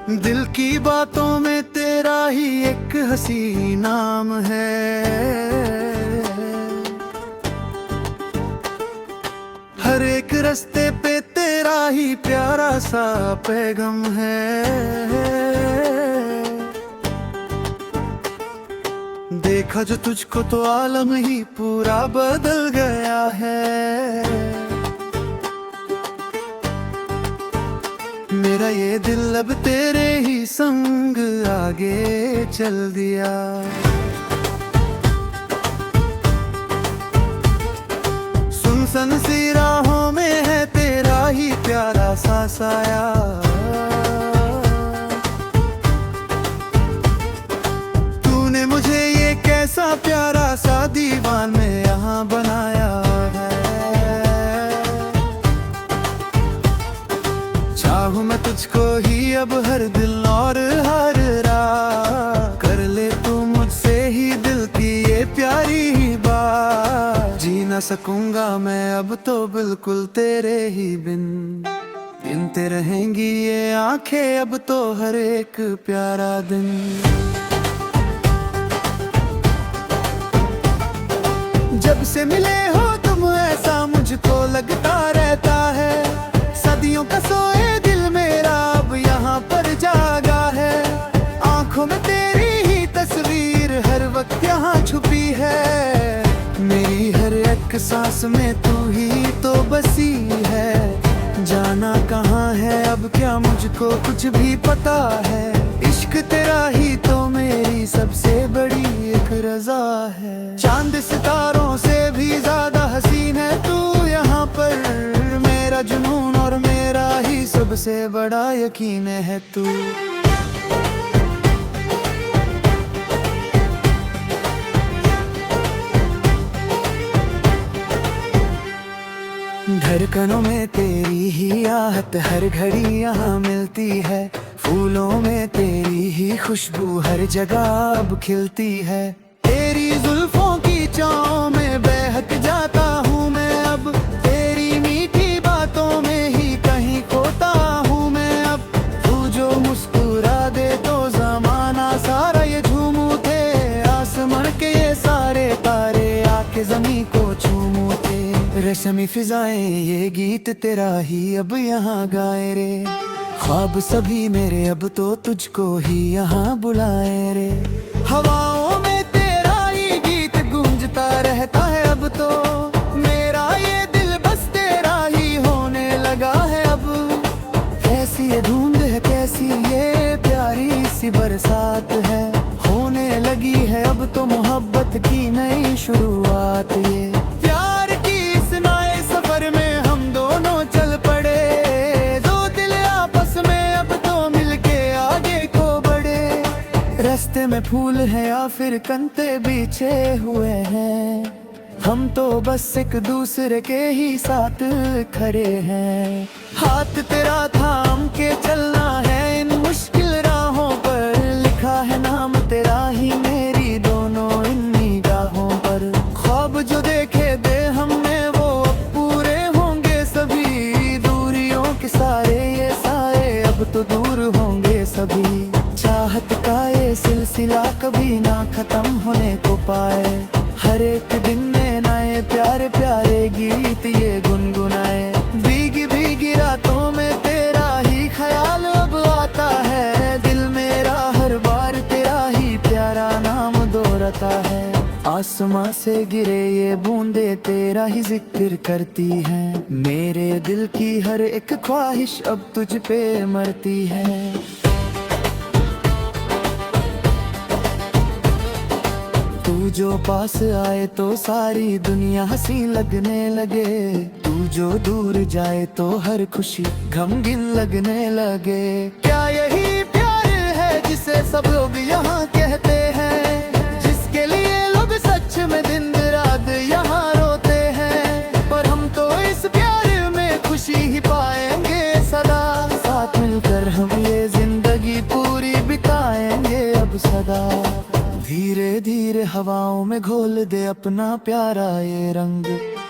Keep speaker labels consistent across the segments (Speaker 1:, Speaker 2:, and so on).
Speaker 1: दिल की बातों में तेरा ही एक हसी नाम है। हर एक रास्ते पे तेरा ही प्यारा सा पैगाम है। देखा जो तुझको तो आलम ही पूरा बदल गया है। मेरा ये दिल अब तेरे ही संग आगे चल दिया। सुनसान सी राहों में है तेरा ही प्यारा सा साया। तूने मुझे ये कैसा प्यारा सा दीवान में यहाँ बनाया है। चाहूं मैं तुझको ही अब हर दिल और हर रात। कर ले तू मुझसे ही दिल की ये प्यारी ही बात। जी ना सकूंगा मैं अब तो बिल्कुल तेरे ही बिन। गिनते रहेंगी ये आंखें अब तो हर एक प्यारा दिन। जब से मिले हो तुम ऐसा मुझको लगता रहता है। सदियों का सोए दिल मेरा अब यहाँ पर जागा है। आंखों में तेरी ही तस्वीर हर वक्त यहाँ छुपी है। मेरी हर एक सांस में तू ही तो बसी है। जाना कहाँ है अब क्या मुझको कुछ भी पता है। इश्क तेरा ही तो मेरी सबसे बड़ी एक रजा है। चांद सितारों से भी ज्यादा हसीन है तू यहाँ पर। मेरा जुनून और मेरा ही सबसे बड़ा यकीन है तू। धड़कनों में तेरी ही आहट हर घड़ी यहाँ मिलती है। फूलों में तेरी ही खुशबू हर जगह अब खिलती है। तेरी जुल्फों की छांव में बहक जाता हूँ मैं अब। तेरी मीठी बातों में ही कहीं खोता हूँ मैं अब। तू जो मुस्कुरा दे तो जमाना सारा ये झूम उठे। आसमान के ये सारे तारे आके जमीन को झूम उठे। रेशमी फिजाएं ये गीत तेरा ही अब यहाँ गाए रे। ख्वाब सभी मेरे अब तो तुझको ही यहाँ बुलाए रे। हवाओं में तेरा ही गीत गूंजता रहता है अब तो। मेरा ये दिल बस तेरा ही होने लगा है अब। कैसी ये धुंध है कैसी ये प्यारी सी बरसात है। होने लगी है अब तो मोहब्बत की नई शुरुआत। ये प्यार की इस नए सफर में हम दोनों चल पड़े। दो दिल आपस में अब तो मिलके आगे को बढ़े। रास्ते में फूल है या फिर कंते बिछे हुए हैं। हम तो बस एक दूसरे के ही साथ खड़े हैं। हाथ तेरा थाम के चलना है इन मुश्किल राहों पर। लिखा है नाम तेरा ही मेरी दोनों इन निगाहों पर। ख्वाब जो देखे दे हमने वो अब पूरे होंगे सभी। दूरियों के सारे ये साए अब तो दूर होंगे सभी। चाहत का ये सिलसिला कभी ना खत्म होने को पाए। हर एक दिन में नए प्यारे प्यारे गीत ये गुनगुनाए। भीगी भीगी रातों में तेरा ही ख्याल अब आता है। दिल मेरा हर बार तेरा ही प्यारा नाम दोहराता है। आसमां से गिरे ये बूंदे तेरा ही जिक्र करती हैं। मेरे दिल की हर एक ख्वाहिश अब तुझ पे मरती है। तू जो पास आए तो सारी दुनिया हंसी लगने लगे। तू जो दूर जाए तो हर खुशी गमगीन लगने लगे। क्या यही प्यार है जिसे सब लोग यहाँ कहते हैं। जिसके लिए लोग सच में दिन रात यहाँ रोते हैं। पर हम तो इस प्यार में खुशी ही पाएंगे सदा। साथ मिलकर हम ये जिंदगी पूरी बिताएंगे अब सदा। धीरे धीरे हवाओं में घोल दे अपना प्यारा ये रंग।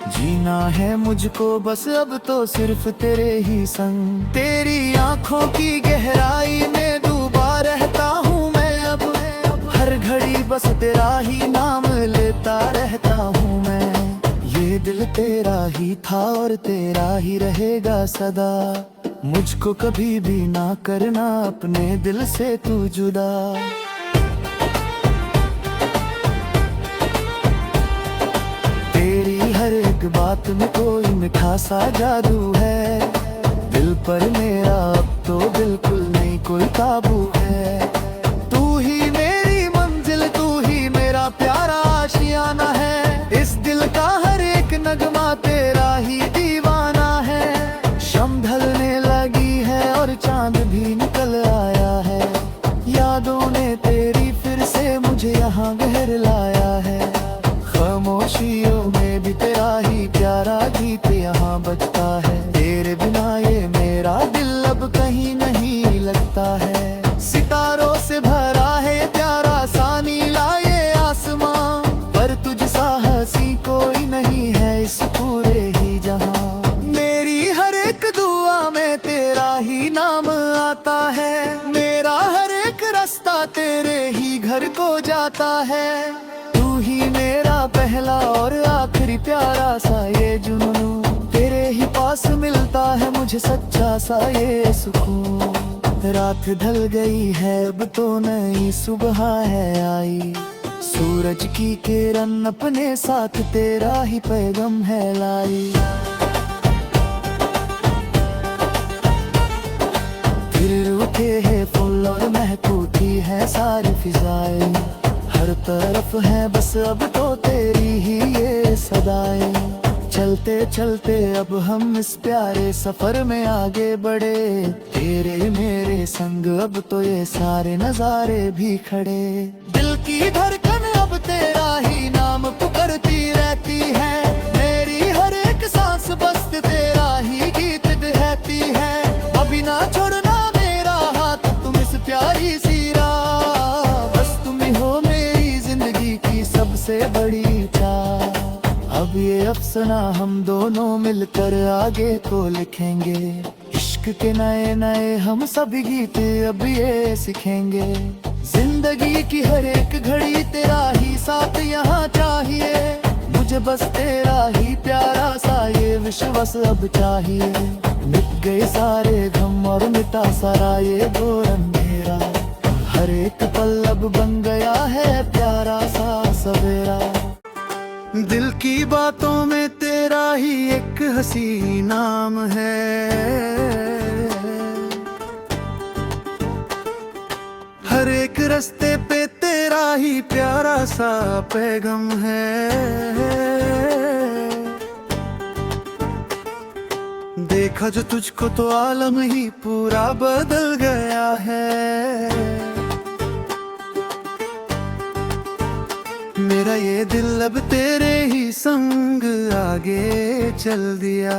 Speaker 1: जीना है मुझको बस अब तो सिर्फ तेरे ही संग। तेरी आंखों की गहराई में बस तेरा ही नाम लेता रहता हूँ मैं। ये दिल तेरा ही था और तेरा ही रहेगा सदा। मुझको कभी भी ना करना अपने दिल से तू जुदा। तेरी हर एक बात में कोई मीठा सा जादू है। दिल पर मेरा अब तो बिल्कुल नहीं कोई काबू है। तू ही मेरी मंजिल, तू ही मेरा प्यारा आशियाना है। इस दिल का हर एक नगमा तेरा ही दीवाना है। शम ढलने लगी है और चांद भी निकल आया है। यादों ने तेरी फिर से मुझे यहाँ घर लाया है। खामोशियों में भी तेरा ही प्यारा गीत यहाँ बजता है। तेरे बिना ये मेरा दिल अब कहीं नहीं लगता है। सितारों से भरा है प्यारा सा नीला ये आसमां, पर तुझसा हंसी कोई नहीं है इस पूरे ही जहां। मेरी हर एक दुआ में तेरा ही नाम आता है। मेरा हर एक रास्ता तेरे ही घर को जाता है। तू ही मेरा पहला और आखिरी प्यारा सा ये जुनून। तेरे ही पास मिलता है मुझे सच्चा सा ये सुकून। रात ढल गई है अब तो नई सुबह है आई। सूरज की किरण अपने साथ तेरा ही पैगाम है लाई। फिर उठे है फूल और महकूती है सारी फिजाएं। हर तरफ है बस अब तो तेरी ही ये सदाएं। चलते चलते अब हम इस प्यारे सफर में आगे बढ़े। तेरे मेरे संग अब तो ये सारे नजारे भी खड़े। दिल की धड़कन अब तेरा ही नाम पुकारती रहती है। मेरी हर एक सांस बस तेरा ही गीत बहती है। अभी ना छोड़ना मेरा हाथ तुम इस प्यारी सी राह। बस तुम ही हो मेरी जिंदगी की सबसे बड़ी चाह। अब ये अफसाना हम दोनों मिलकर आगे को लिखेंगे। इश्क के नए नए हम सभी गीत अब ये सीखेंगे। जिंदगी की हर एक घड़ी तेरा ही साथ यहाँ चाहिए। मुझे बस तेरा ही प्यारा सा ये विश्वास अब चाहिए। मिट गए सारे गम और मिटा सारा ये घोर अंधेरा। हर एक पल अब बन गया है प्यारा सा सवेरा। दिल की बातों में तेरा ही एक हसी नाम है। हर एक रास्ते पे तेरा ही प्यारा सा पैगाम है। देखा जो तुझको तो आलम ही पूरा बदल गया है। मेरा ये दिल अब तेरे ही संग आगे चल दिया।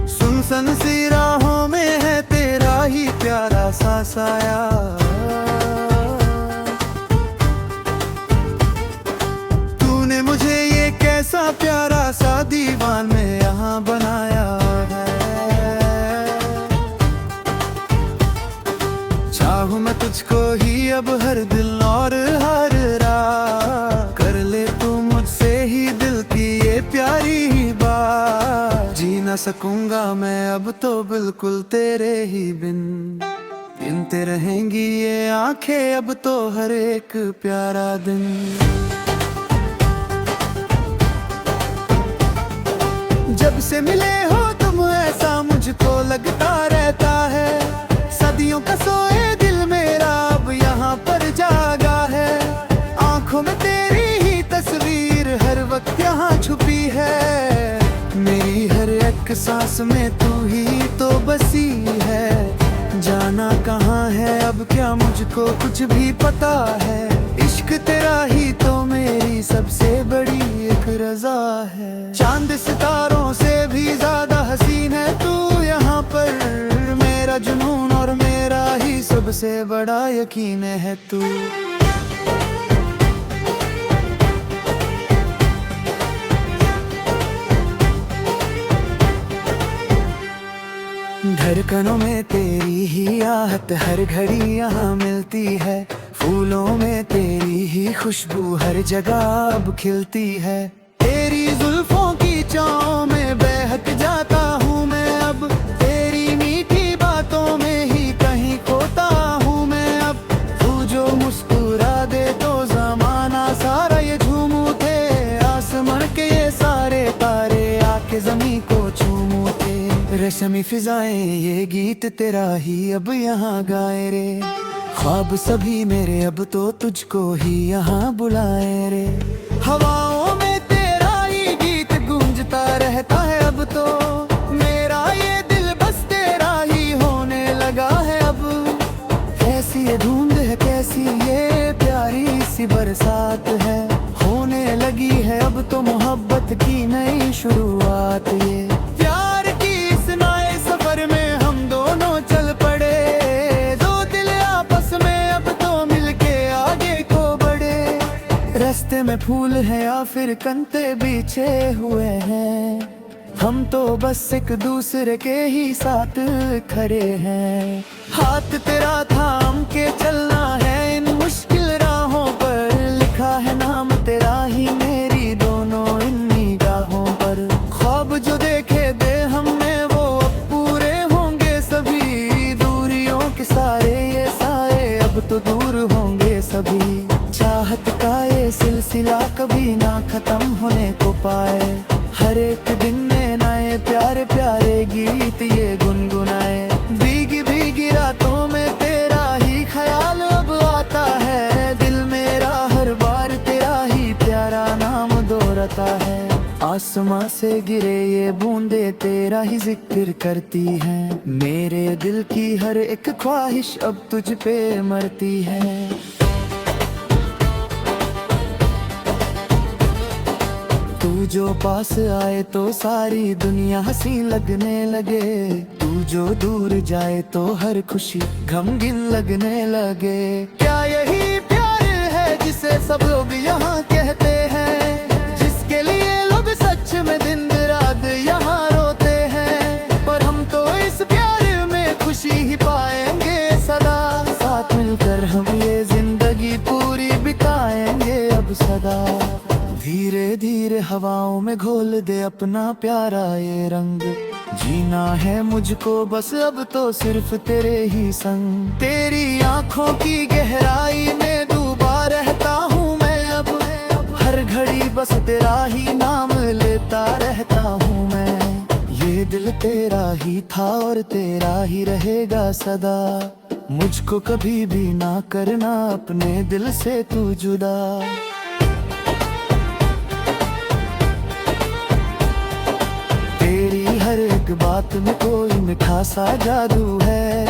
Speaker 1: सुनसान सी राहों में है तेरा ही प्यारा सा साया। तूने मुझे ये कैसा प्यारा सा दीवान में यहाँ बनाया है। चाहूं मैं तुझको ही अब हर दिल और हर रात। कर ले तू मुझसे ही दिल की ये प्यारी ही बात। जी ना सकूंगा मैं अब तो बिल्कुल तेरे ही बिन। गिनते रहेंगी ये आंखें अब तो हर एक प्यारा दिन। जब से मिले हो तुम ऐसा मुझको लगता रहता है। सदियों का सोए दिल मेरा अब यहाँ पर जागा है। आंखों में तेरी ही तस्वीर हर वक्त यहाँ छुपी है। मेरी हर एक सांस में तू ही तो बसी है। जाना कहाँ है अब क्या मुझको कुछ भी पता है। इश्क तेरा ही तो मेरी सबसे बड़ी एक रजा है। चांद सितारों से भी ज्यादा हसीन है तू यहाँ पर। मेरा जुनून और मेरा ही सबसे बड़ा यकीन है तू। धड़कनों में तेरी ही आहट हर घड़ी यहाँ मिलती है, फूलों में तेरी ही खुशबू हर जगह अब खिलती है। तेरी जुल्फों की छाँव में बहक जाता हूँ मैं अब, तेरी मीठी बातों में ही कहीं खोता हूँ मैं अब। तू जो मुस्कुरा दे तो जमाना सारा ये झूम उठे, आसमान के ये सारे तारे आके जमीन को चूम उठे। रेशमी फिजाएं ये गीत तेरा ही अब यहाँ गाए रे, ख्वाब सभी मेरे अब तो तुझको ही यहाँ बुलाए रे। हवाओं में तेरा ही गीत गूंजता रहता है अब तो, मेरा ये दिल बस तेरा ही होने लगा है अब। कैसी ये धुंध है, कैसी ये प्यारी सी बरसात है, होने लगी है अब तो मोहब्बत की नई शुरुआत। ये प्यार की इस नए सफर में हम दोनों चल पड़े, दो दिल आपस में अब तो मिलके आगे को बढ़े। रास्ते में फूल है या फिर कंते बिछे हुए हैं, हम तो बस एक दूसरे के ही साथ खड़े हैं। हाथ तेरा थाम के चलना है इन मुश्किल राहों पर, लिखा है नाम तेरा ही मेरी दोनों इन निगाहों पर। ख्वाब जो देखे दे हमने वो अब पूरे होंगे सभी, दूरियों के सारे ये साए अब तो दूर होंगे सभी। चाहत का ये सिलसिला कभी ना खत्म होने को पाए, हर एक दिन में नए प्यारे प्यारे गीत ये गुनगुनाए। भीगी भीगी रातों में तेरा ही ख्याल अब आता है, दिल मेरा हर बार तेरा ही प्यारा नाम दोहराता है। आसमां से गिरे ये बूंदे तेरा ही जिक्र करती हैं, मेरे दिल की हर एक ख्वाहिश अब तुझ पे मरती है। तू जो पास आए तो सारी दुनिया हंसी लगने लगे, तू जो दूर जाए तो हर खुशी गमगीन लगने लगे। क्या यही प्यार है जिसे सब लोग यहाँ कहते हैं, जिसके लिए लोग सच में दिन रात यहाँ रोते हैं। पर हम तो इस प्यार में खुशी ही पाएंगे सदा, साथ मिलकर हम ये जिंदगी पूरी बिताएंगे अब सदा। धीरे धीरे हवाओं में घोल दे अपना प्यारा ये रंग, जीना है मुझको बस अब तो सिर्फ तेरे ही संग। तेरी आंखों की गहराई में डूबा रहता हूँ मैं अब, हर घड़ी बस तेरा ही नाम लेता रहता हूँ मैं। ये दिल तेरा ही था और तेरा ही रहेगा सदा, मुझको कभी भी ना करना अपने दिल से तू जुदा। हर एक बात में कोई मीठा सा जादू है,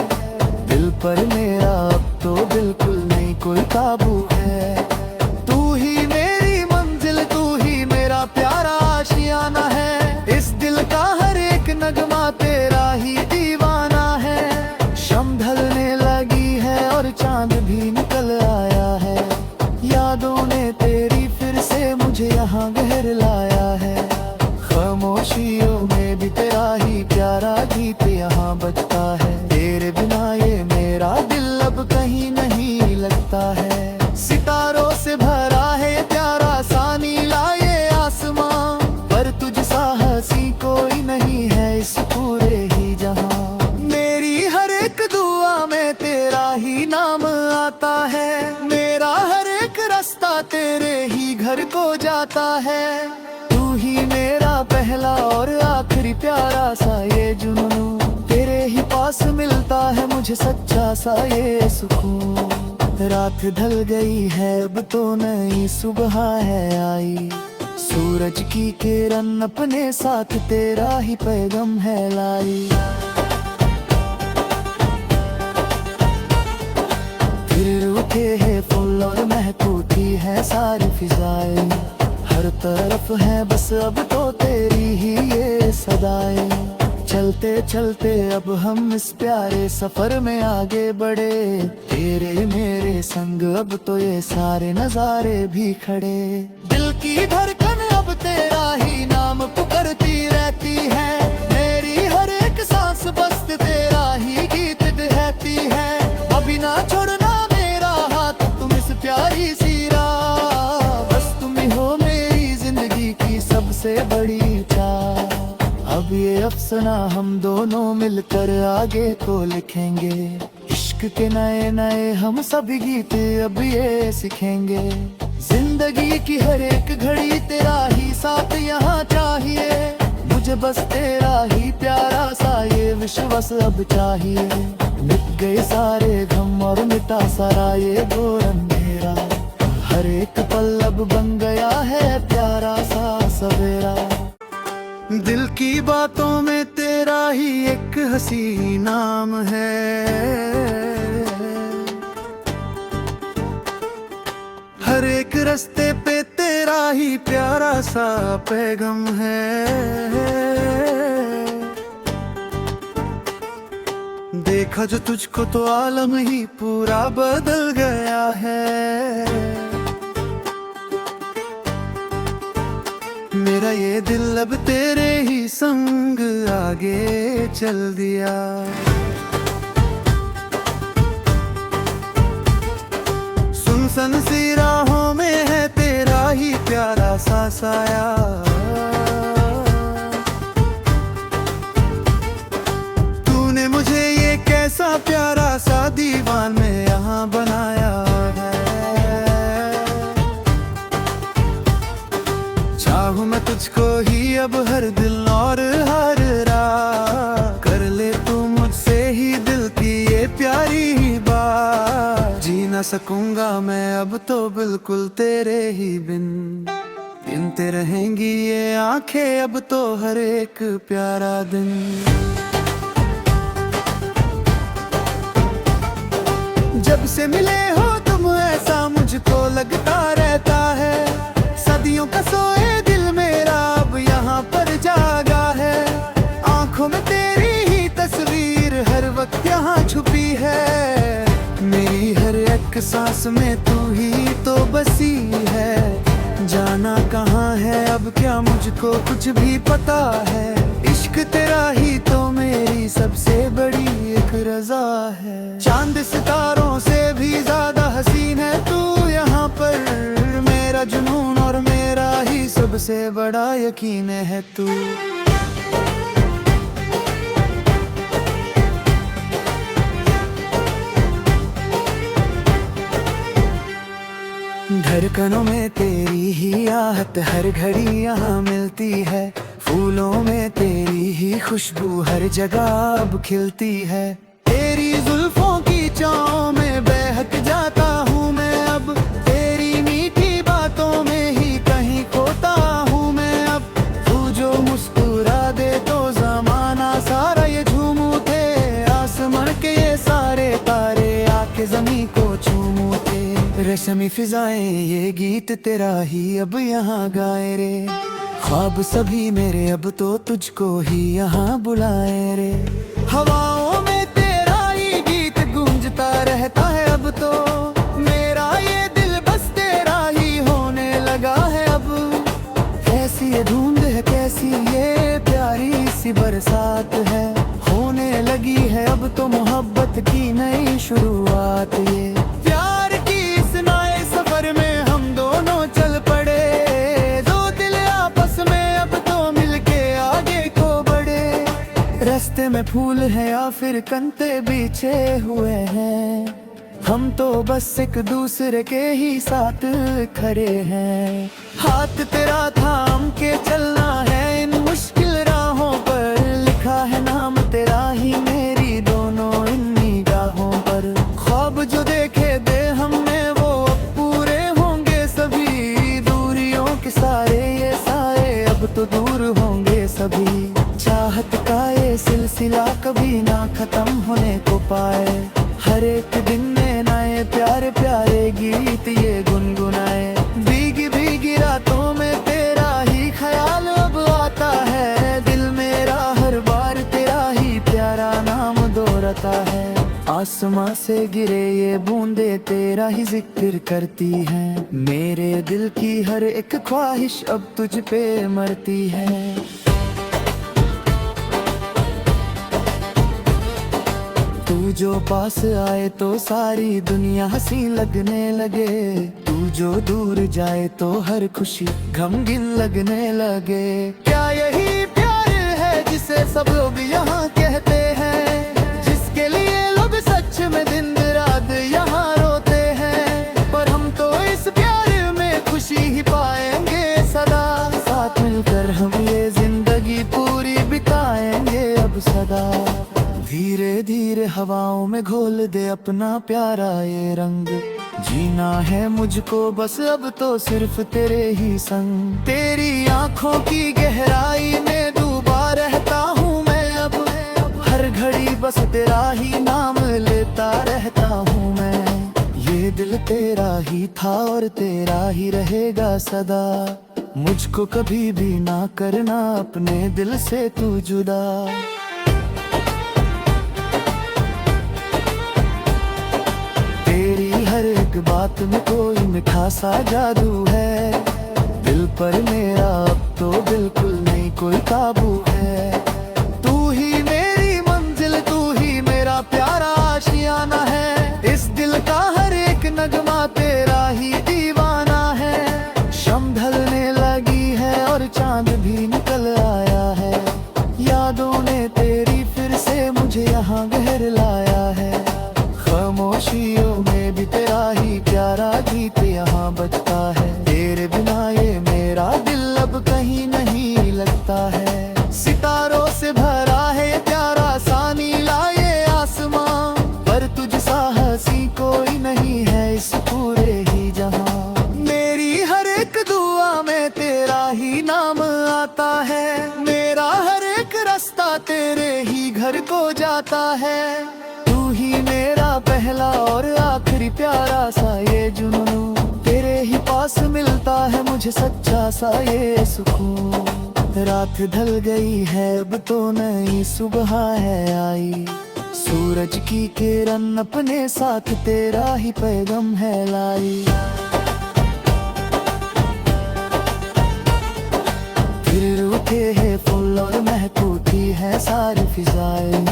Speaker 1: दिल पर मेरा अब तो बिल्कुल नहीं कोई काबू है। तू ही मेरी मंजिल, तू ही मेरा प्यारा आशियाना है, इस दिल का हर एक नगमा तेरा ही दीवाना है। शम ढलने लगी है और चांद भी निकल आया है, यादों ने तेरी फिर से मुझे यहाँ घर लाया है। खामोशियों में भी तेरा ही प्यारा गीत यहाँ बजता है, तेरे बिना ये मेरा दिल अब कहीं नहीं लगता है। सितारों से भरा है प्यारा सा नीला ये आसमां, पर तुझ सा हंसी कोई नहीं है इस पूरे ही जहां। मेरी हर एक दुआ में तेरा ही नाम आता है, मेरा हर एक रास्ता तेरे ही घर को जाता है। तू ही मेरा पहला और आखिरी प्यारा सा ये जुनून, तेरे ही पास मिलता है मुझे सच्चा सा ये सुकून। रात ढल गई है अब तो नई सुबह है आई, सूरज की किरण अपने साथ तेरा ही पैगाम है लाई। फिर उठे हैं फूल और महकूती है सारी फिजाएं, हर तरफ है बस अब तो तेरी ही ये सदाएं। चलते चलते अब हम इस प्यारे सफर में आगे बढ़े, तेरे मेरे संग अब तो ये सारे नजारे भी खड़े। दिल की धड़कन अब तेरा ही नाम पुकारती रहती है, मेरी हर एक सांस बस ये अफसाना हम दोनों मिलकर आगे को लिखेंगे। इश्क के नए नए हम सभी गीत अब ये सीखेंगे। जिंदगी की हर एक घड़ी तेरा ही साथ यहाँ चाहिए। मुझे बस तेरा ही प्यारा सा ये विश्वास अब चाहिए। मिट गए सारे गम और मिटा सारा ये घोर अंधेरा। हर एक पल अब बन गया है प्यारा सा सवेरा। दिल की बातों में तेरा ही एक हसी नाम है। हर एक रास्ते पे तेरा ही प्यारा सा पैगाम है। देखा जो तुझको तो आलम ही पूरा बदल गया है। मेरा ये दिल अब तेरे ही संग आगे चल दिया। सुनसान सी राहों में है तेरा ही प्यारा सा साया। तूने मुझे ये कैसा प्यारा सा दीवान में यहाँ बनाया है। चाहूं मैं तुझको ही अब हर दिल और हर रात। कर ले तू मुझसे ही दिल की ये प्यारी ही बात। जी ना सकूंगा मैं अब तो बिल्कुल तेरे ही बिन। गिनते रहेंगी ये आंखें अब तो हर एक प्यारा दिन। जब से मिले हो तुम ऐसा मुझको लगता रहता है। सदियों का सोए दिल मेरा अब यहाँ पर जागा है। आंखों में तेरी ही तस्वीर हर वक्त यहाँ छुपी है। मेरी हर एक सांस में तू ही तो बसी है। जाना कहाँ है अब क्या मुझको कुछ भी पता है। इश्क तेरा ही तो मेरी सबसे बड़ी एक रजा है। चांद सितारों से भी ज्यादा हसीन है तू यहाँ पर। मेरा जुनून और मेरा ही सबसे बड़ा यकीन है तू। धड़कनों में तेरी ही आहट हर घड़ी यहाँ मिलती है। फूलों में तेरी ही खुशबू हर जगह अब खिलती है। तेरी जुल्फों की छाँव में बहक जाता हूँ मैं अब। तेरी मीठी बातों में ही कहीं खोता हूँ मैं अब। तू जो मुस्कुरा दे तो जमाना सारा ये झूम उठे। आसमान के ये सारे तारे आके ज़मीं को चूम उठे। रेशमी फिजाएं ये गीत तेरा ही अब यहाँ गाए रे। ख्वाब सभी मेरे अब तो तुझको ही यहाँ बुलाए रे। हवाओं में तेरा ही गीत गूंजता रहता है अब तो। मेरा ये दिल बस तेरा ही होने लगा है अब। कैसी ये धुंध है कैसी ये प्यारी सी बरसात है। होने लगी है अब तो मोहब्बत की नई शुरुआत। ये प्यार की इस नए सफर में हम दोनों चल पड़े। दो दिल आपस में अब तो मिलके आगे को बढ़े। रास्ते में फूल है या फिर कंते बिछे हुए हैं। हम तो बस एक दूसरे के ही साथ खड़े हैं। हाथ तेरा थाम के चलना है इन मुश्किल राहों पर। लिखा है नाम तेरा ही मेरी दोनों इन निगाहों पर। ख्वाब जो देखे दे हमने वो अब पूरे होंगे सभी। दूरियों के सारे ये साए अब तो दूर होंगे सभी। चाहत का ये सिलसिला कभी ना खत्म होने को पाए। हर एक दिन में नए प्यारे प्यारे गीत ये गुनगुनाए। भीगी भीगी रातों में तेरा ही ख्याल अब आता है। दिल मेरा हर बार तेरा ही प्यारा नाम दोहराता है। आसमां से गिरे ये बूंदे तेरा ही जिक्र करती हैं। मेरे दिल की हर एक ख्वाहिश अब तुझ पे मरती है। तू जो पास आए तो सारी दुनिया हंसी लगने लगे। तू जो दूर जाए तो हर खुशी गमगीन लगने लगे। क्या यही प्यार है जिसे सब लोग यहाँ कहते हैं, जिसके लिए लोग सच में दिन रात यहाँ रोते हैं। पर हम तो इस प्यार में खुशी ही पाएंगे सदा, साथ मिलकर हम ये जिंदगी पूरी बिताएंगे अब सदा। धीरे धीरे हवाओं में घोल दे अपना प्यारा ये रंग, जीना है मुझको बस अब तो सिर्फ तेरे ही संग। तेरी आंखों की गहराई में डूबा रहता हूँ मैं अब, हर घड़ी बस तेरा ही नाम लेता रहता हूँ मैं। ये दिल तेरा ही था और तेरा ही रहेगा सदा, मुझको कभी भी ना करना अपने दिल से तू जुदा। तेरी हर एक बात में कोई मीठा सा जादू है, दिल पर मेरा अब तो बिल्कुल नहीं कोई काबू है। तू ही मेरी मंजिल, तू ही मेरा प्यारा आशियाना है, इस दिल का हर एक नगमा तेरा ही दीवाना है। शम ढलने लगी है और चांद भी निकल आया है, यादों ने तेरी फिर से मुझे यहाँ घर लाया है। खामोशियों में भी तेरा ही प्यारा गीत यहाँ बजता है, तेरे बिना ये मेरा दिल अब कहीं नहीं लगता है। सितारों से भरा है प्यारा सा नीला ये आसमां, पर तुझ सा हंसी कोई नहीं है इस पूरे ही जहां। मेरी हर एक दुआ में तेरा ही नाम आता है, मेरा हर एक रास्ता तेरे ही घर को जाता है। तू ही मेरा पहला और आखिरी प्यारा सा ये जुनून, तेरे ही पास मिलता है मुझे सच्चा सा ये सुकून। रात ढल गई है अब तो नई सुबह है आई, सूरज की किरण अपने साथ तेरा ही पैगाम है लाई। फिर उठे हैं फूल और महकूती है सारी फिजाएं,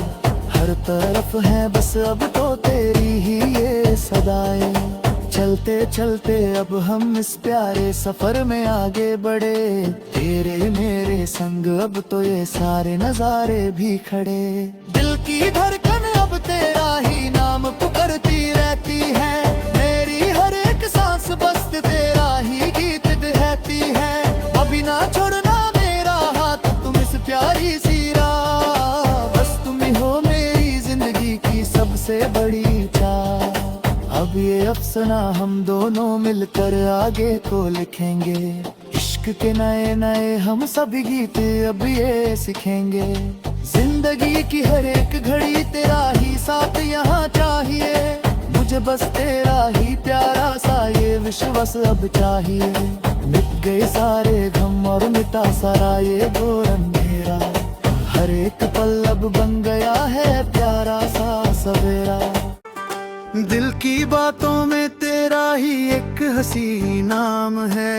Speaker 1: हर तरफ है बस अब तो तेरी ही ये सदाएं। चलते चलते अब हम इस प्यारे सफर में आगे बढ़े, तेरे मेरे संग अब तो ये सारे नजारे भी खड़े। दिल की धड़कन अब तेरा ही नाम पुकारती रहती है, मेरी हर एक सांस बस तेरा ही गीत कहती है। अभी ना छोड़ना मेरा हाथ तुम इस प्यारी सी राह, बस तुम ही हो मेरी जिंदगी की सबसे बड़ी चाह। अब ये अफसाना हम दोनों मिलकर आगे को लिखेंगे, इश्क के नए नए हम सभी गीत अब ये सीखेंगे। जिंदगी की हर एक घड़ी तेरा ही साथ यहाँ चाहिए, मुझे बस तेरा ही प्यारा सा ये विश्वास अब चाहिए। मिट गए सारे गम और मिटा सारा ये घोर अंधेरा, हर एक पल अब बन गया है प्यारा सा सवेरा। दिल की बातों में तेरा ही एक हसी नाम है,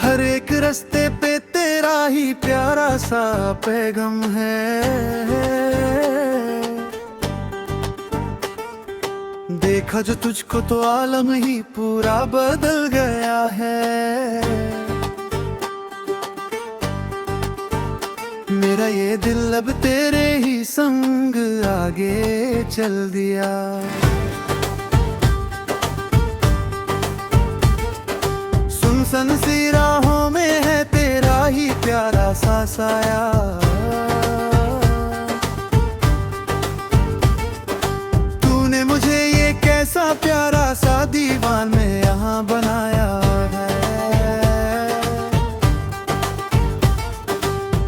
Speaker 1: हर एक रास्ते पे तेरा ही प्यारा सा पैगाम है। देखा जो तुझको तो आलम ही पूरा बदल गया है, मेरा ये दिल अब तेरे ही संग आगे चल दिया। सुनसान सी राहों में है तेरा ही प्यारा सा साया, तूने मुझे ये कैसा प्यारा सा दीवान में यहाँ बनाया है।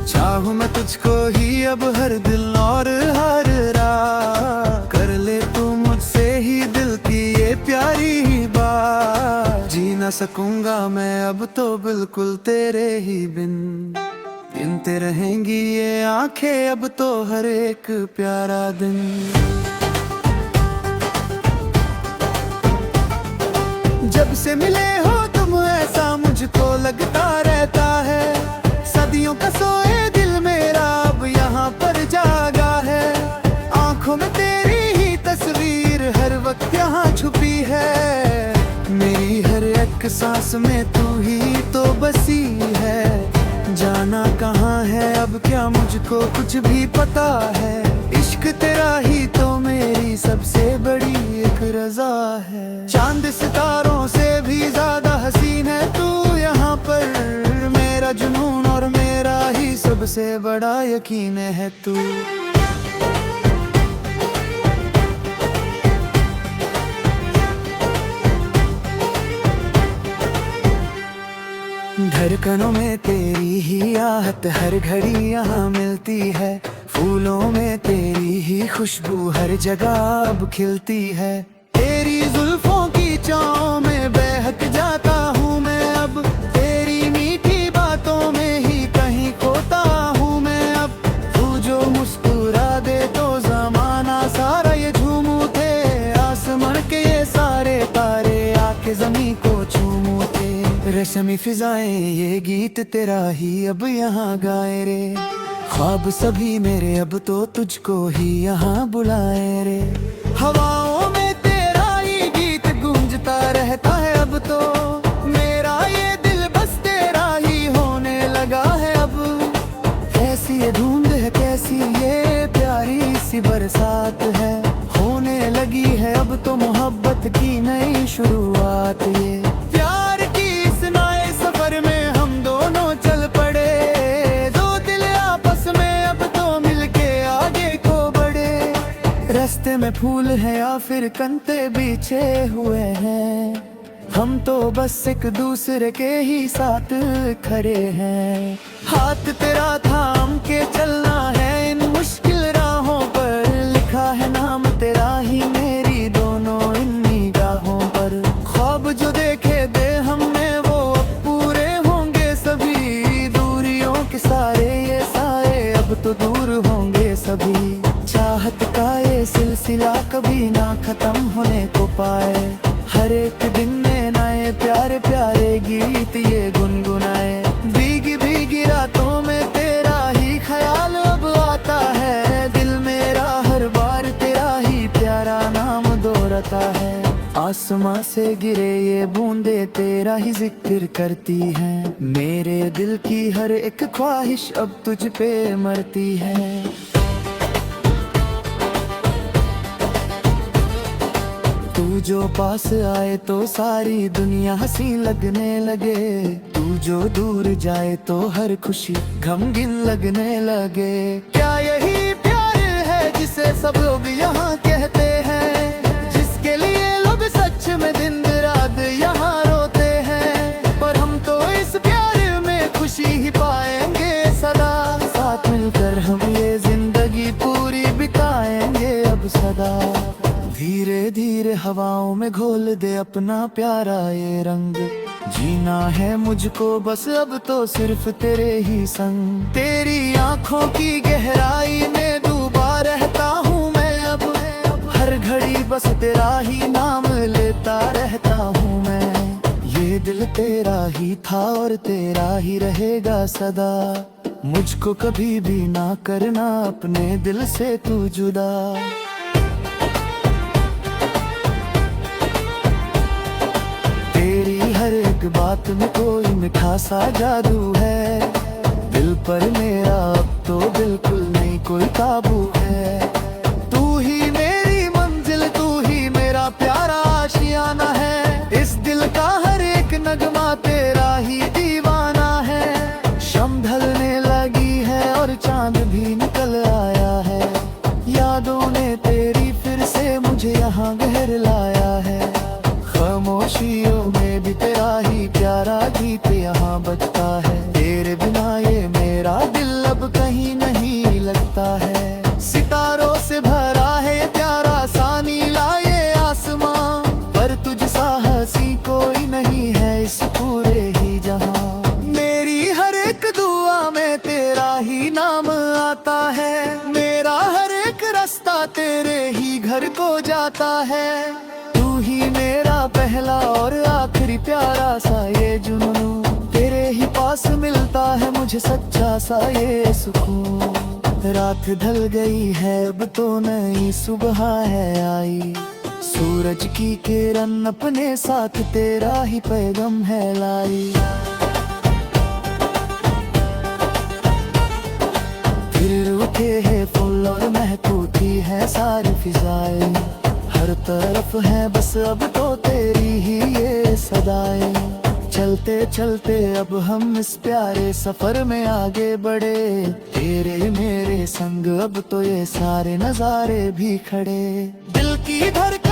Speaker 1: चाहूं मैं तुझको ही अब हर दिल और हर रात, कर ले तू मुझसे ही दिल की ये प्यारी ही बात। जी ना सकूंगा मैं अब तो बिल्कुल तेरे ही बिन, गिनते रहेंगी ये आंखें अब तो हर एक प्यारा दिन। जब से मिले हो तुम ऐसा मुझको लगता रहता है, सदियों का सोए दिल मेरा अब यहाँ पर जागा है। आंखों में तेरी ही तस्वीर हर वक्त यहाँ छुपी है, मेरी हर एक सांस में तू ही तो बसी है। जाना कहाँ है अब क्या मुझको कुछ भी पता है। इश्क तेरा ही तो मेरी सबसे बड़ी एक रजा है। चांद सितारों से भी ज्यादा हसीन है तू यहाँ पर। मेरा जुनून और मेरा ही सबसे बड़ा यकीन है तू। धड़कनों में तेरी ही आहट हर घड़ी यहाँ मिलती है। फूलों में तेरी ही खुशबू हर जगह अब खिलती है। तेरी जुल्फों की छाँव में बहक जाता हूँ मैं अब। तेरी मीठी बातों में ही कहीं खोता हूँ मैं अब। तू जो मुस्कुरा दे तो जमाना सारा ये झूम उठे। आसमान के ये सारे तारे आके ज़मीं को चूम उठे। रेशमी फिजाएं ये गीत तेरा ही अब यहाँ गाए रे। ख्वाब सभी मेरे अब तो तुझको ही यहाँ बुलाए रे। हवाओं में तेरा ही गीत गूंजता रहता है अब तो। मेरा ये दिल बस तेरा ही होने लगा है अब। कैसी ये धुंध है कैसी ये प्यारी सी बरसात है। होने लगी है अब तो मोहब्बत की नई शुरुआत। ये प्यार की इस नए सफर में हम दोनों चल पड़े। दो दिल आपस में अब तो मिलके आगे को बढ़े। रास्ते में फूल है या फिर कंते बिछे हुए हैं। हम तो बस एक दूसरे के ही साथ खड़े हैं। हाथ तेरा थाम के चलना है इन मुश्किल राहों पर। लिखा है नाम तेरा ही मेरी दोनों इन निगाहों पर। ख्वाब जो देखे दे हमने वो अब पूरे होंगे सभी। दूरियों के सारे ये साए अब तो दूर होंगे सभी। चाहत का ये सिलसिला कभी ना खत्म होने को पाए। हर एक दिन में नए प्यारे प्यारे गीत ये गुनगुनाए। भीगी भीगी रातों में तेरा ही ख्याल अब आता है। दिल मेरा हर बार तेरा ही प्यारा नाम दोहराता है। आसमां से गिरे ये बूंदे तेरा ही जिक्र करती हैं। मेरे दिल की हर एक ख्वाहिश अब तुझ पे मरती है। तू जो पास आए तो सारी दुनिया हंसी लगने लगे। तू जो दूर जाए तो हर खुशी गमगीन लगने लगे। क्या यही प्यार है जिसे सब लोग यहाँ कहते हैं। जिसके लिए लोग सच में दिन रात यहाँ रोते हैं। पर हम तो इस प्यार में खुशी ही पाएंगे सदा। साथ मिलकर हम ये जिंदगी पूरी बिताएंगे अब सदा। धीरे धीरे हवाओं में घोल दे अपना प्यारा ये रंग। जीना है मुझको बस अब तो सिर्फ तेरे ही संग। तेरी आंखों की गहराई में डूबा रहता हूँ मैं अब। हर घड़ी बस तेरा ही नाम लेता रहता हूँ मैं। ये दिल तेरा ही था और तेरा ही रहेगा सदा। मुझको कभी भी ना करना अपने दिल से तू जुदा। तेरी हर एक बात में कोई मीठा सा जादू है। दिल पर मेरा अब तो बिल्कुल नहीं कोई काबू है। तू ही मेरी मंजिल तू ही मेरा प्यारा आशियाना है। इस दिल का हर एक नगमा तेरा ही दीवाना है। शम ढलने लगी है और चांद भी निकल आया है। यादों ने तेरी फिर से मुझे यहाँ घर लाया है। खामोशियों में भी तेरा ही प्यारा गीत यहाँ बजता है। तेरे बिना ये मेरा दिल अब कहीं नहीं लगता है। सितारों से भरा है ये प्यारा सा नीला ये आसमां। पर तुझ सा हंसी कोई नहीं है इस पूरे ही जहां। मेरी हर एक दुआ में तेरा ही नाम आता है। मेरा हर एक रास्ता तेरे ही घर को जाता है। तू ही मेरा पहला और आखिरी प्यारा सा ये जुनून। तेरे ही पास मिलता है मुझे सच्चा सा ये सुकून। रात ढल गई है अब तो नई सुबह है आई। सूरज की किरण अपने साथ तेरा ही पैगाम है लाई। फिर उठे हैं फूल और महकती है सारी फिजाएं, हर तरफ है बस अब तो तेरी ही ये सदाएं। चलते चलते अब हम इस प्यारे सफर में आगे बढ़े, तेरे मेरे संग अब तो ये सारे नजारे भी खड़े। दिल की धड़कन